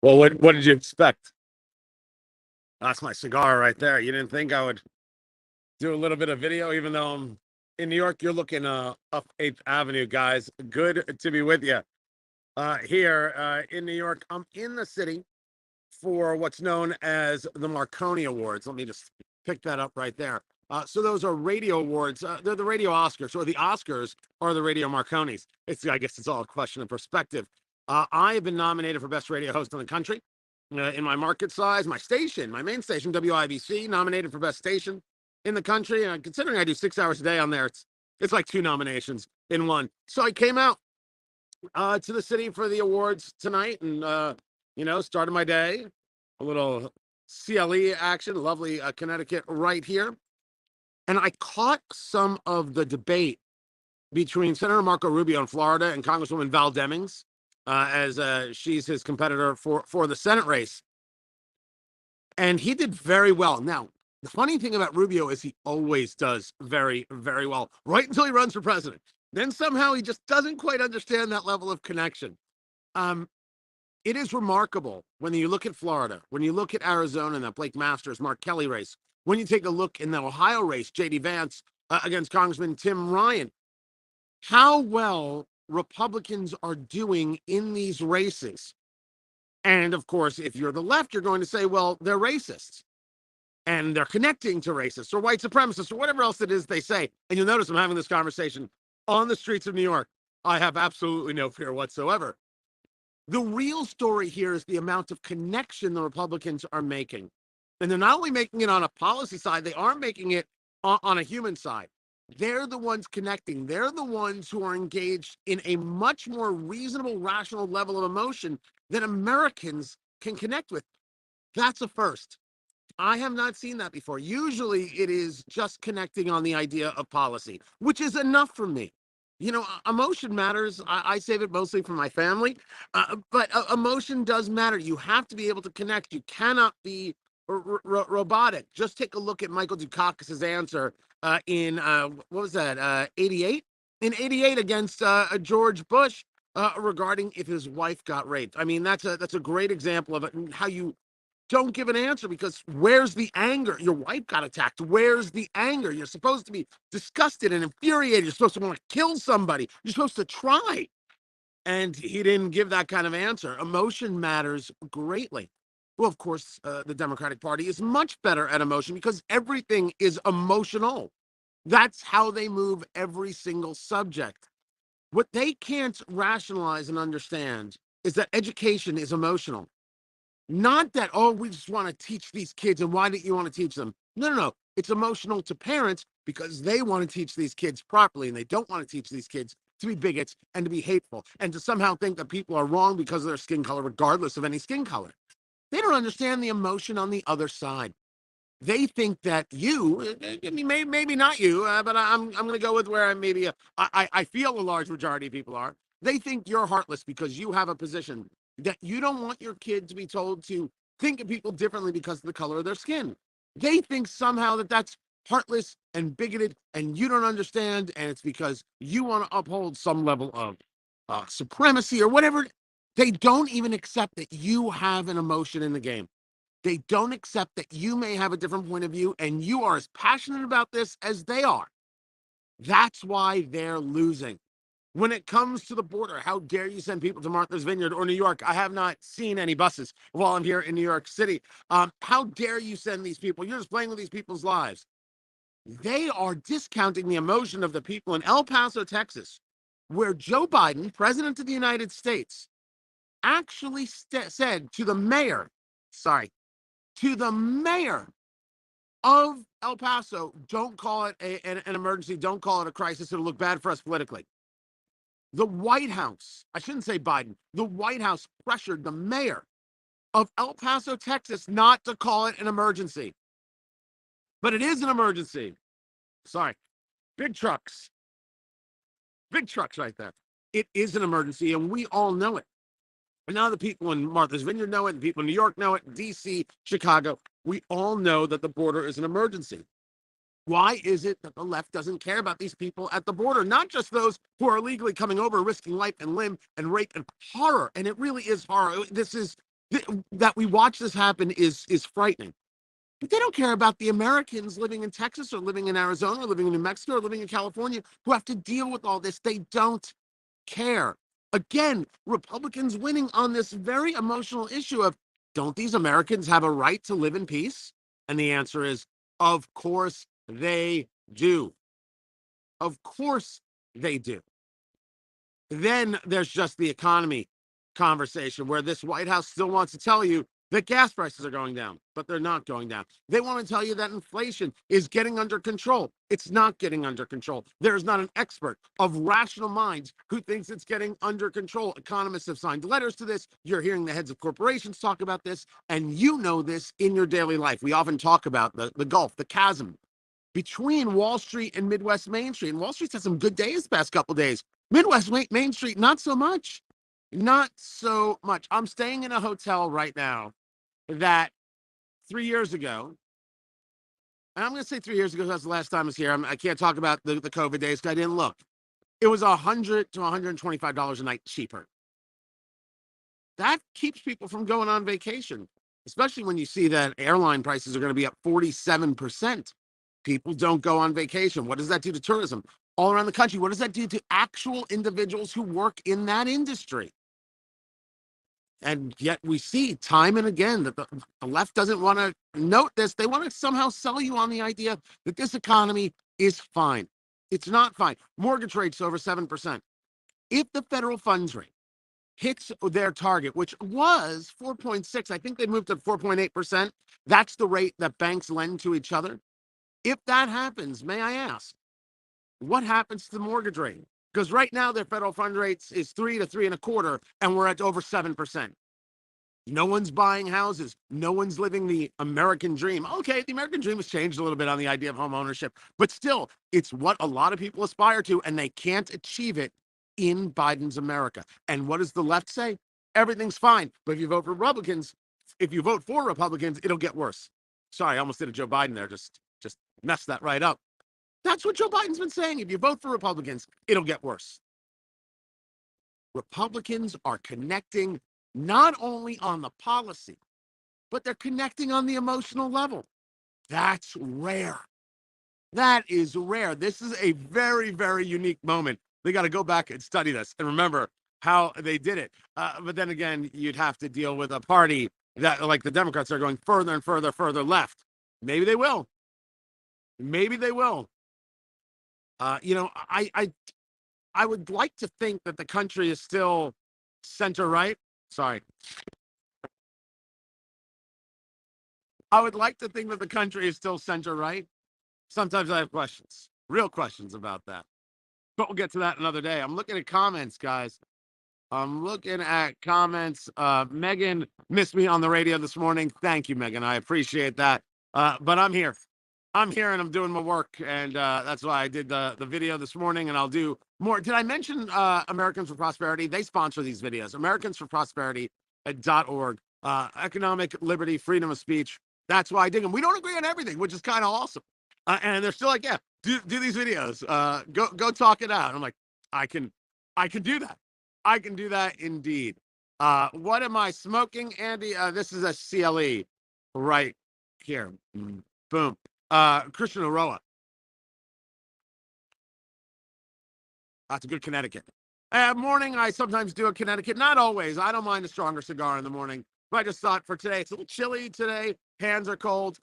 Well, what did you expect? That's my cigar right there. You didn't think I would do a little bit of video, even though I'm in New York. You're looking up 8th Avenue, guys. Good to be with you here in New York. I'm in the city for what's known as the Marconi Awards. Let me just pick that up right there. So those are radio awards. They're the radio Oscars, or the Oscars are the radio Marconis. I guess it's all a question of perspective. I have been nominated for Best Radio Host in the country. In my market size, my station, my main station, WIBC, nominated for Best Station in the country. And considering I do 6 hours a day on there, it's like 2 nominations in one. So I came out to the city for the awards tonight and, started my day. A little CLE action, lovely Connecticut right here. And I caught some of the debate between Senator Marco Rubio in Florida and Congresswoman Val Demings, as she's his competitor for the Senate race. And he did very well. Now, the funny thing about Rubio is he always does very, very well, right until he runs for president. Then somehow he just doesn't quite understand that level of connection. It is remarkable when you look at Florida, when you look at Arizona and that Blake Masters, Mark Kelly race, when you take a look in the Ohio race, J.D. Vance against Congressman Tim Ryan, how well Republicans are doing in these races. And of course, if you're the left, you're going to say, well, they're racists and they're connecting to racists or white supremacists or whatever else it is they say. And you'll notice I'm having this conversation on the streets of New York. I have absolutely no fear whatsoever. The real story here is the amount of connection the Republicans are making. And they're not only making it on a policy side, they are making it on a human side. They're the ones connecting. They're the ones who are engaged in a much more reasonable, rational level of emotion that Americans can connect with. That's a first. I have not seen that before. Usually it is just connecting on the idea of policy, which is enough for me. Emotion matters. I save it mostly for my family, but emotion does matter. You have to be able to connect. You cannot be robotic. Just take a look at Michael Dukakis's answer in, what was that, 88? In 88 against George Bush regarding if his wife got raped. I mean, that's a great example of it and how you don't give an answer, because where's the anger? Your wife got attacked. Where's the anger? You're supposed to be disgusted and infuriated. You're supposed to want to kill somebody. You're supposed to try. And he didn't give that kind of answer. Emotion matters greatly. Well, of course, the Democratic Party is much better at emotion because everything is emotional. That's how they move every single subject. What they can't rationalize and understand is that education is emotional. Not that, oh, we just want to teach these kids, and why don't you want to teach them? No. It's emotional to parents because they want to teach these kids properly, and they don't want to teach these kids to be bigots and to be hateful and to somehow think that people are wrong because of their skin color, regardless of any skin color. They don't understand the emotion on the other side. They think that you, maybe not you, but I'm going to go with where I feel a large majority of people are. They think you're heartless because you have a position that you don't want your kid to be told to think of people differently because of the color of their skin. They think somehow that that's heartless and bigoted and you don't understand, and it's because you want to uphold some level of supremacy or whatever. They don't even accept that you have an emotion in the game. They don't accept that you may have a different point of view and you are as passionate about this as they are. That's why they're losing. When it comes to the border, how dare you send people to Martha's Vineyard or New York? I have not seen any buses while I'm here in New York City. How dare you send these people? You're just playing with these people's lives. They are discounting the emotion of the people in El Paso, Texas, where Joe Biden, President of the United States, actually said to the mayor of El Paso, don't call it an emergency, don't call it a crisis, it'll look bad for us politically. The White House, I shouldn't say Biden, the White House pressured the mayor of El Paso, Texas, not to call it an emergency. But it is an emergency. Big trucks right there. It is an emergency, and we all know it. And now the people in Martha's Vineyard know it, the people in New York know it, D.C., Chicago. We all know that the border is an emergency. Why is it that the left doesn't care about these people at the border? Not just those who are illegally coming over, risking life and limb and rape and horror. And it really is horror. This is that we watch this happen is frightening. But they don't care about the Americans living in Texas or living in Arizona or living in New Mexico or living in California who have to deal with all this. They don't care. Again, Republicans winning on this very emotional issue of, don't these Americans have a right to live in peace? And the answer is, of course they do. Of course they do. Then there's just the economy conversation where this White House still wants to tell you that gas prices are going down, but they're not going down. They want to tell you that inflation is getting under control. It's not getting under control. There's not an expert of rational minds who thinks it's getting under control. Economists have signed letters to this. You're hearing the heads of corporations talk about this, and you know this in your daily life. We often talk about the gulf, the chasm between Wall Street and Midwest Main Street. And Wall Street's had some good days the past couple of days. Midwest Main Street, not so much. Not so much. I'm staying in a hotel right now that 3 years ago, and I'm going to say 3 years ago, that's the last time I was here. I can't talk about the COVID days because I didn't look. It was $100 to $125 a night cheaper. That keeps people from going on vacation, especially when you see that airline prices are going to be up 47%. People don't go on vacation. What does that do to tourism all around the country? What does that do to actual individuals who work in that industry? And yet we see time and again that the left doesn't want to note this. They want to somehow sell you on the idea that this economy is fine. It's not fine. Mortgage rates over 7%. If the federal funds rate hits their target, which was 4.6, I think they moved to 4.8%. That's the rate that banks lend to each other. If that happens, may I ask, what happens to the mortgage rate? Because right now their federal fund rates is 3 to 3.25, and we're at over 7%. No one's buying houses. No one's living the American dream. Okay, the American dream has changed a little bit on the idea of home ownership, but still, it's what a lot of people aspire to, and they can't achieve it in Biden's America. And what does the left say? Everything's fine. But if you vote for Republicans, it'll get worse. Sorry, I almost did a Joe Biden there. Just messed that right up. That's what Joe Biden's been saying. If you vote for Republicans, it'll get worse. Republicans are connecting not only on the policy, but they're connecting on the emotional level. That's rare. That is rare. This is a very, very unique moment. They got to go back and study this and remember how they did it. But then again, you'd have to deal with a party that, like the Democrats, are going further and further left. Maybe they will. Maybe they will. I would like to think that the country is still center right. Sorry. I would like to think that the country is still center right. Sometimes I have questions, real questions about that. But we'll get to that another day. I'm looking at comments, guys. I'm looking at comments. Megan missed me on the radio this morning. Thank you, Megan. I appreciate that. But I'm here. I'm here and I'm doing my work. And that's why I did the video this morning, and I'll do more. Did I mention Americans for Prosperity? They sponsor these videos. AmericansForProsperity.org. Economic liberty, freedom of speech. That's why I dig them. We don't agree on everything, which is kind of awesome. And they're still like, yeah, do these videos. Go talk it out. I'm like, I can do that. I can do that indeed. What am I smoking, Andy? This is a CLE right here. Boom. Christian Aroa. That's a good Connecticut. Morning, I sometimes do a Connecticut. Not always. I don't mind a stronger cigar in the morning. But I just thought for today, it's a little chilly today. Hands are cold.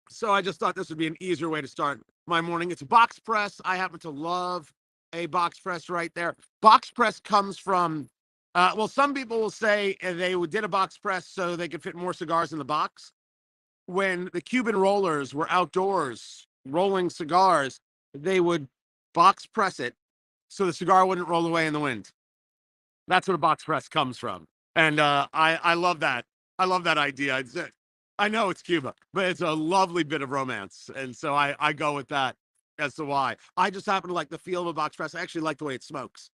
So I just thought this would be an easier way to start my morning. It's a box press. I happen to love a box press right there. Box press comes from, well, some people will say they did a box press so they could fit more cigars in the box. When the Cuban rollers were outdoors rolling cigars, they would box press it so the cigar wouldn't roll away in the wind. That's where a box press comes from. And I love that. I love that idea. I know it's Cuba, but it's a lovely bit of romance. And so I go with that as to why. I just happen to like the feel of a box press. I actually like the way it smokes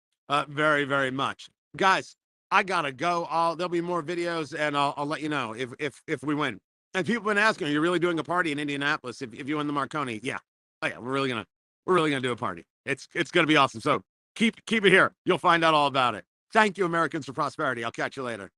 very, very much. Guys, I got to go. There'll be more videos, and I'll let you know if we win. And people have been asking, are you really doing a party in Indianapolis if you win the Marconi? Yeah. Oh, yeah, we're really gonna do a party. It's gonna be awesome. So keep it here. You'll find out all about it. Thank you, Americans for Prosperity. I'll catch you later.